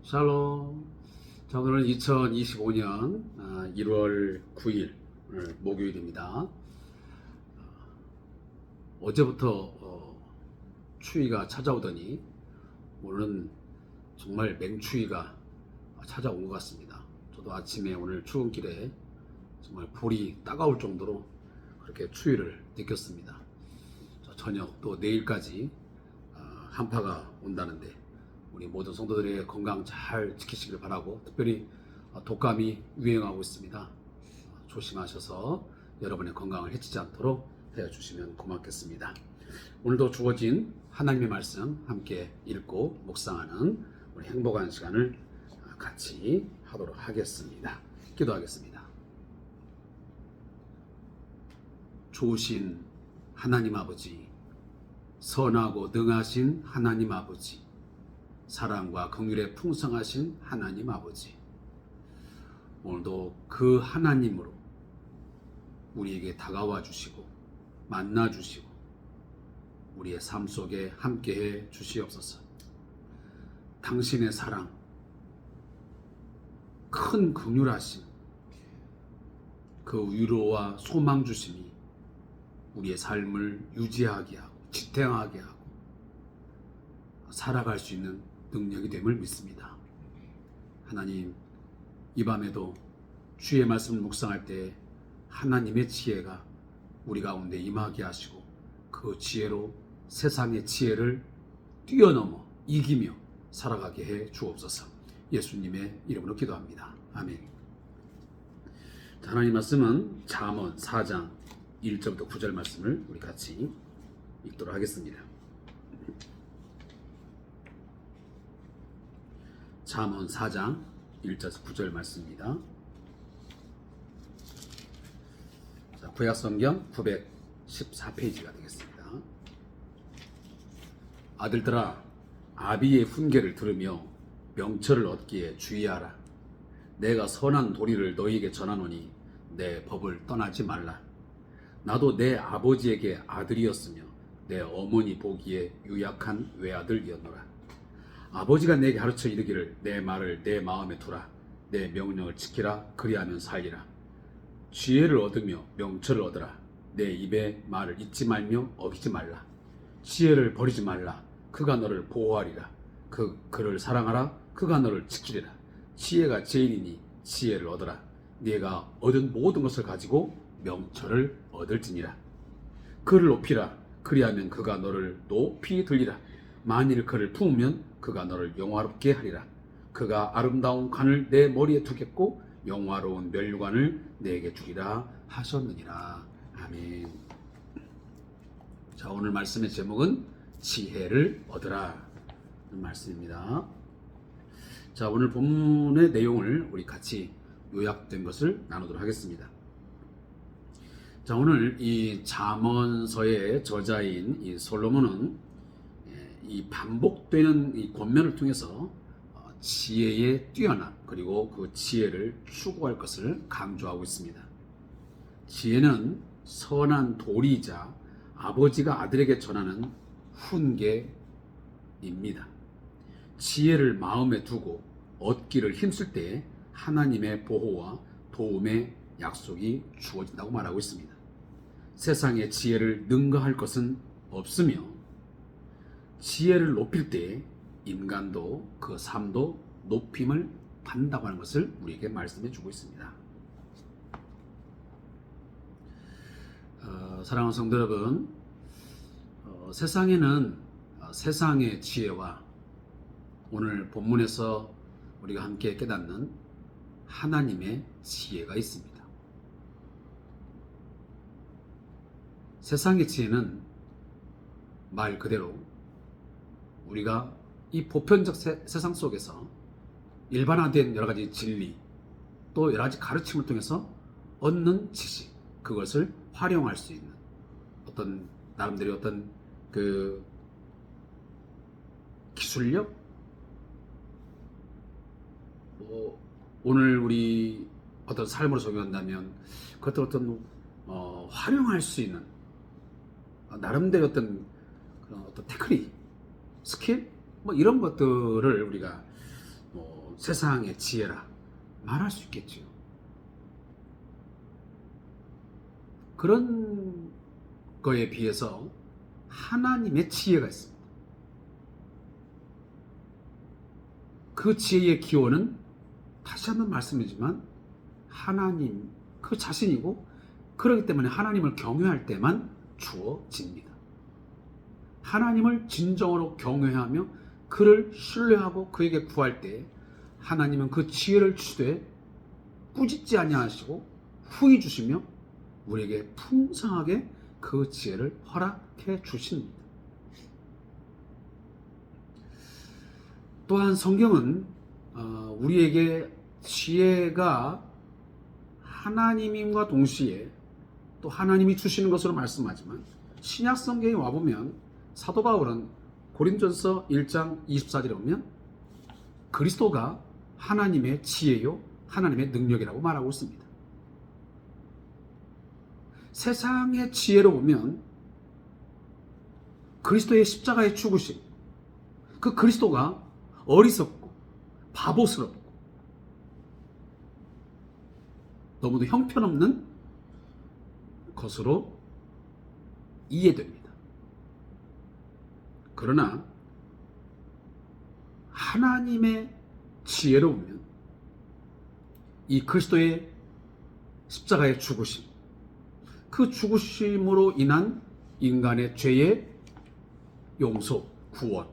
샬롬. 자, 오늘은 2025년 1월 9일 목요일입니다. 어제부터 추위가 찾아오더니 오늘은 정말 맹추위가 찾아온 것 같습니다. 저도 아침에 오늘 출근길에 정말 볼이 따가울 정도로 그렇게 추위를 느꼈습니다. 저녁 또 내일까지 한파가 온다는데 우리 모든 성도들의 건강 잘 지키시길 바라고, 특별히 독감이 유행하고 있습니다. 조심하셔서 여러분의 건강을 해치지 않도록 해주시면 고맙겠습니다. 오늘도 주어진 하나님의 말씀 함께 읽고 묵상하는 우리 행복한 시간을 같이 하도록 하겠습니다. 기도하겠습니다. 좋으신 하나님 아버지, 선하고 능하신 하나님 아버지, 사랑과 긍휼에 풍성하신 하나님 아버지, 오늘도 그 하나님으로 우리에게 다가와 주시고 만나 주시고 우리의 삶 속에 함께해 주시옵소서. 당신의 사랑, 큰 긍휼하심, 그 위로와 소망 주심이 우리의 삶을 유지하게 하고 지탱하게 하고 살아갈 수 있는 능력이 됨을 믿습니다. 하나님, 이 밤에도 주의 말씀을 묵상할 때 하나님의 지혜가 우리 가운데 임하게 하시고 그 지혜로 세상의 지혜를 뛰어넘어 이기며 살아가게 해 주옵소서. 예수님의 이름으로 기도합니다. 아멘. 하나님 말씀은 잠언 4장 1절부터 9절 말씀을 우리 같이 읽도록 하겠습니다. 잠언 4장 1절에서 9절 말씀입니다. 자, 구약성경 914페이지가 되겠습니다. 아들들아, 아비의 훈계를 들으며 명철을 얻기에 주의하라. 내가 선한 도리를 너희에게 전하노니 내 법을 떠나지 말라. 나도 내 아버지에게 아들이었으며 내 어머니 보기에 유약한 외아들이었노라. 아버지가 내게 가르쳐 이르기를 내 말을 내 마음에 두라. 내 명령을 지키라. 그리하면 살리라. 지혜를 얻으며 명철을 얻으라. 내 입의 말을 잊지 말며 어기지 말라. 지혜를 버리지 말라. 그가 너를 보호하리라. 그를 사랑하라. 그가 너를 지키리라. 지혜가 제일이니 지혜를 얻으라. 네가 얻은 모든 것을 가지고 명철을 얻을지니라. 그를 높이라. 그리하면 그가 너를 높이 들리라. 만일 그를 품으면 그가 너를 영화롭게 하리라. 그가 아름다운 관을 내 머리에 두겠고 영화로운 면류관을 내게 주리라 하셨느니라. 아멘. 자, 오늘 말씀의 제목은 지혜를 얻으라 말씀입니다. 자, 오늘 본문의 내용을 우리 같이 요약된 것을 나누도록 하겠습니다. 자, 오늘 이 잠언서의 저자인 이 솔로몬은 이 반복되는 이 권면을 통해서 지혜에 뛰어나 그리고 그 지혜를 추구할 것을 강조하고 있습니다. 지혜는 선한 도리이자 아버지가 아들에게 전하는 훈계입니다. 지혜를 마음에 두고 얻기를 힘쓸 때 하나님의 보호와 도움의 약속이 주어진다고 말하고 있습니다. 세상에 지혜를 능가할 것은 없으며 지혜를 높일 때 인간도 그 삶도 높임을 받는다고 하는 것을 우리에게 말씀해 주고 있습니다. 사랑하는 성도 여러분, 세상에는 세상의 지혜와 오늘 본문에서 우리가 함께 깨닫는 하나님의 지혜가 있습니다. 세상의 지혜는 말 그대로 우리가 이 보편적 세상 속에서 일반화된 여러 가지 진리 또 여러 가지 가르침을 통해서 얻는 지식, 그것을 활용할 수 있는 어떤 나름대로 어떤 그 기술력, 오늘 우리 어떤 삶으로 적용한다면 그것들 어떤 활용할 수 있는 나름대로 어떤 그런 어떤 테크닉, 스킬, 뭐 이런 것들을 우리가 세상의 지혜라 말할 수 있겠지요. 그런 거에 비해서 하나님의 지혜가 있습니다. 그 지혜의 기원은 다시 한번 말씀드리지만 하나님 그 자신이고, 그렇기 때문에 하나님을 경외할 때만 주어집니다. 하나님을 진정으로 경외하며 그를 신뢰하고 그에게 구할 때 하나님은 그 지혜를 주되 꾸짖지 아니하시고 후히 주시며 우리에게 풍성하게 그 지혜를 허락해 주십니다. 또한 성경은 우리에게 지혜가 하나님임과 동시에 또 하나님이 주시는 것으로 말씀하지만, 신약 성경에 와보면 사도 바울은 고린도전서 1장 24절에 보면 그리스도가 하나님의 지혜요 하나님의 능력이라고 말하고 있습니다. 세상의 지혜로 보면 그리스도의 십자가의 죽으심, 그 그리스도가 어리석고 바보스럽고 너무도 형편없는 것으로 이해됩니다. 그러나 하나님의 지혜로 보면 이 그리스도의 십자가의 죽으심, 그 죽으심으로 인한 인간의 죄의 용서, 구원,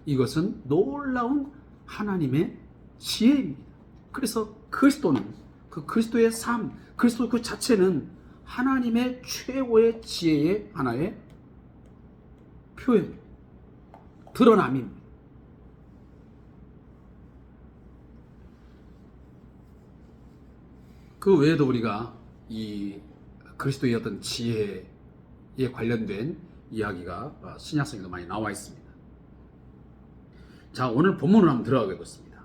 이것은 놀라운 하나님의 지혜입니다. 그래서 그리스도는, 그 그리스도의 삶, 그리스도 그 자체는 하나님의 최고의 지혜의 하나의 표현, 드러남입니다. 그 외에도 우리가 이 그리스도의 어떤 지혜에 관련된 이야기가 신약성에도 많이 나와 있습니다. 자, 오늘 본문을 한번 들어가 보겠습니다.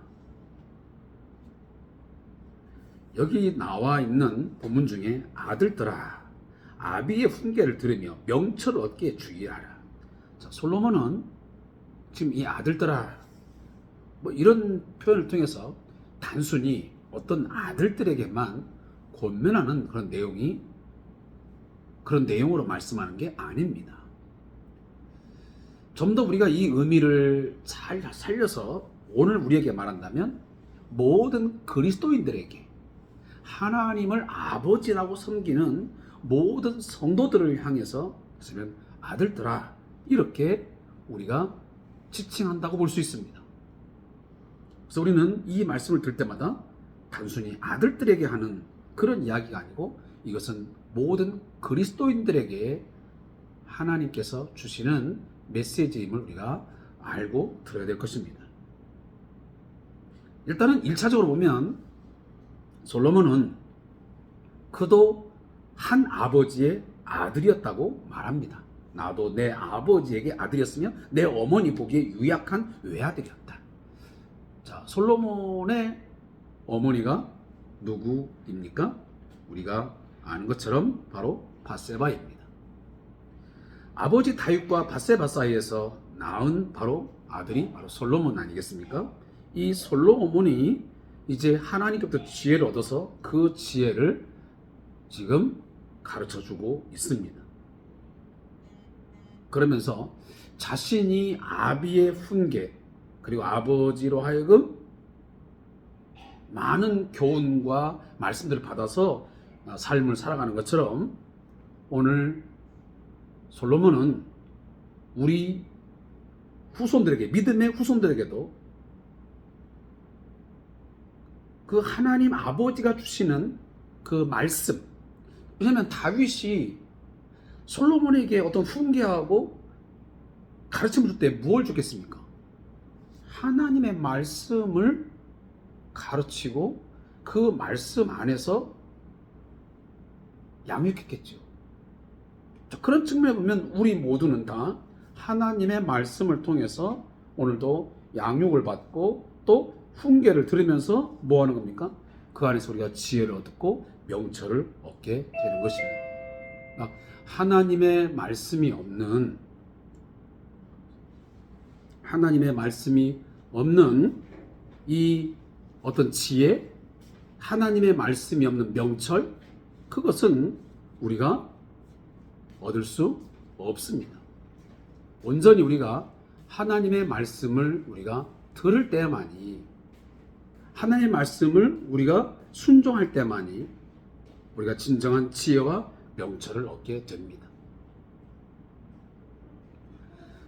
여기 나와 있는 본문 중에 아들들아 아비의 훈계를 들으며 명철을 얻게 주의하라. 자, 솔로몬은 지금 이 아들들아 이런 표현을 통해서 단순히 어떤 아들들에게만 권면하는 그런 내용으로 말씀하는 게 아닙니다. 좀 더 우리가 이 의미를 잘 살려서 오늘 우리에게 말한다면 모든 그리스도인들에게, 하나님을 아버지라고 섬기는 모든 성도들을 향해서 아들들아 이렇게 우리가 지칭한다고 볼 수 있습니다. 그래서 우리는 이 말씀을 들 때마다 단순히 아들들에게 하는 그런 이야기가 아니고 이것은 모든 그리스도인들에게 하나님께서 주시는 메시지임을 우리가 알고 들어야 될 것입니다. 일단은 1차적으로 보면 솔로몬은 그도 한 아버지의 아들이었다고 말합니다. 나도 내 아버지에게 아들이었으며 내 어머니 보기에 유약한 외아들이었다. 자, 솔로몬의 어머니가 누구입니까? 우리가 아는 것처럼 바로 밧세바입니다. 아버지 다윗과 밧세바 사이에서 낳은 바로 아들이 바로 솔로몬 아니겠습니까? 이 솔로몬이 이제 하나님께부터 지혜를 얻어서 그 지혜를 지금 가르쳐주고 있습니다. 그러면서 자신이 아비의 훈계, 그리고 아버지로 하여금 많은 교훈과 말씀들을 받아서 삶을 살아가는 것처럼 오늘 솔로몬은 우리 후손들에게, 믿음의 후손들에게도 그 하나님 아버지가 주시는 그 말씀, 왜냐하면 다윗이 솔로몬에게 어떤 훈계하고 가르침을 줄 때 무엇을 주겠습니까? 하나님의 말씀을 가르치고 그 말씀 안에서 양육했겠죠. 그런 측면에 보면 우리 모두는 다 하나님의 말씀을 통해서 오늘도 양육을 받고 또 훈계를 들으면서 뭐 하는 겁니까? 그 안에서 우리가 지혜를 얻고 명철을 얻게 되는 것입니다. 하나님의 말씀이 없는 이 어떤 지혜, 하나님의 말씀이 없는 명철, 그것은 우리가 얻을 수 없습니다. 온전히 우리가 하나님의 말씀을 우리가 들을 때만이, 하나님의 말씀을 우리가 순종할 때만이 우리가 진정한 지혜와 명철을 얻게 됩니다.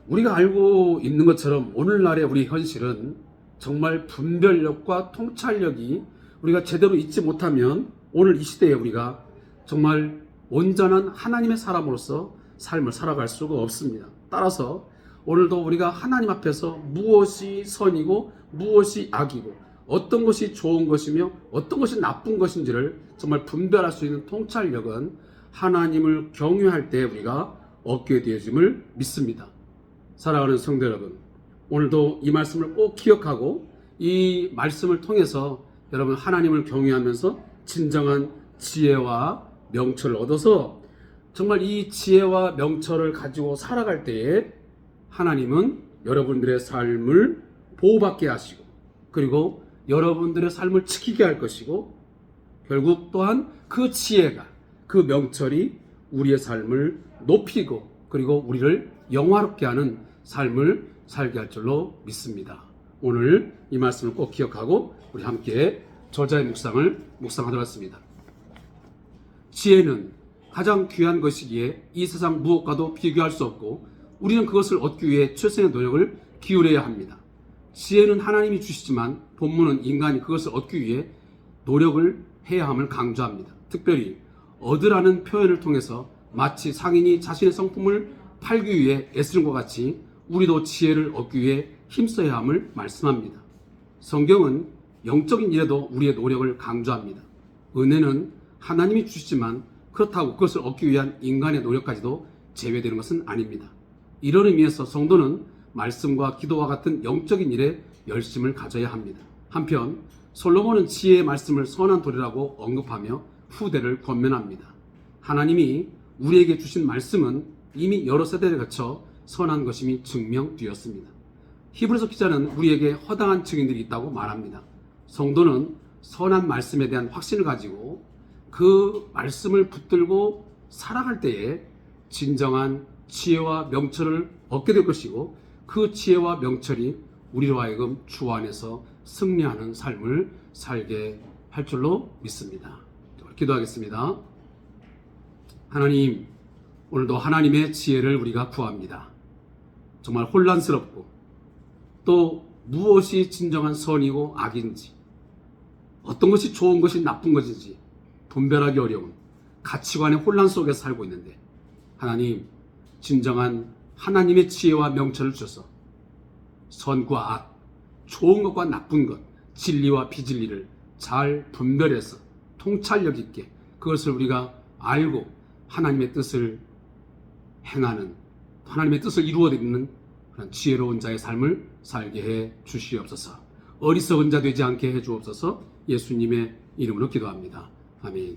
우리가 알고 있는 것처럼 오늘날의 우리 현실은 정말 분별력과 통찰력이 우리가 제대로 잊지 못하면 오늘 이 시대에 우리가 정말 온전한 하나님의 사람으로서 삶을 살아갈 수가 없습니다. 따라서 오늘도 우리가 하나님 앞에서 무엇이 선이고 무엇이 악이고 어떤 것이 좋은 것이며 어떤 것이 나쁜 것인지를 정말 분별할 수 있는 통찰력은 하나님을 경외할 때 우리가 얻게 되어짐을 믿습니다. 사랑하는 성도 여러분, 오늘도 이 말씀을 꼭 기억하고 이 말씀을 통해서 여러분 하나님을 경외하면서 진정한 지혜와 명철을 얻어서 정말 이 지혜와 명철을 가지고 살아갈 때에 하나님은 여러분들의 삶을 보호받게 하시고 그리고 여러분들의 삶을 지키게 할 것이고 결국 또한 그 지혜가, 그 명철이 우리의 삶을 높이고 그리고 우리를 영화롭게 하는 삶을 살게 할 줄로 믿습니다. 오늘 이 말씀을 꼭 기억하고 우리 함께 저자의 묵상하도록 하겠습니다. 지혜는 가장 귀한 것이기에 이 세상 무엇과도 비교할 수 없고 우리는 그것을 얻기 위해 최선의 노력을 기울여야 합니다. 지혜는 하나님이 주시지만 본문은 인간이 그것을 얻기 위해 노력을 해야 함을 강조합니다. 특별히 얻으라는 표현을 통해서 마치 상인이 자신의 성품을 팔기 위해 애쓰는 것 같이 우리도 지혜를 얻기 위해 힘써야 함을 말씀합니다. 성경은 영적인 일에도 우리의 노력을 강조합니다. 은혜는 하나님이 주시지만 그렇다고 그것을 얻기 위한 인간의 노력까지도 제외되는 것은 아닙니다. 이런 의미에서 성도는 말씀과 기도와 같은 영적인 일에 열심을 가져야 합니다. 한편 솔로몬은 지혜의 말씀을 선한 도리라고 언급하며 후대를 권면합니다. 하나님이 우리에게 주신 말씀은 이미 여러 세대를 거쳐 선한 것임이 증명되었습니다. 히브리서 기자는 우리에게 허당한 증인들이 있다고 말합니다. 성도는 선한 말씀에 대한 확신을 가지고 그 말씀을 붙들고 살아갈 때에 진정한 지혜와 명철을 얻게 될 것이고 그 지혜와 명철이 우리로 하여금 주 안에서 승리하는 삶을 살게 할 줄로 믿습니다. 기도하겠습니다. 하나님, 오늘도 하나님의 지혜를 우리가 구합니다. 정말 혼란스럽고 또 무엇이 진정한 선이고 악인지 어떤 것이 좋은 것이 나쁜 것인지 분별하기 어려운 가치관의 혼란 속에서 살고 있는데 하나님, 진정한 하나님의 지혜와 명철을 주셔서 선과 악, 좋은 것과 나쁜 것, 진리와 비진리를 잘 분별해서 통찰력 있게 그것을 우리가 알고 하나님의 뜻을 행하는, 하나님의 뜻을 이루어내는 그런 지혜로운 자의 삶을 살게 해 주시옵소서. 어리석은 자 되지 않게 해 주옵소서. 예수님의 이름으로 기도합니다. 아멘.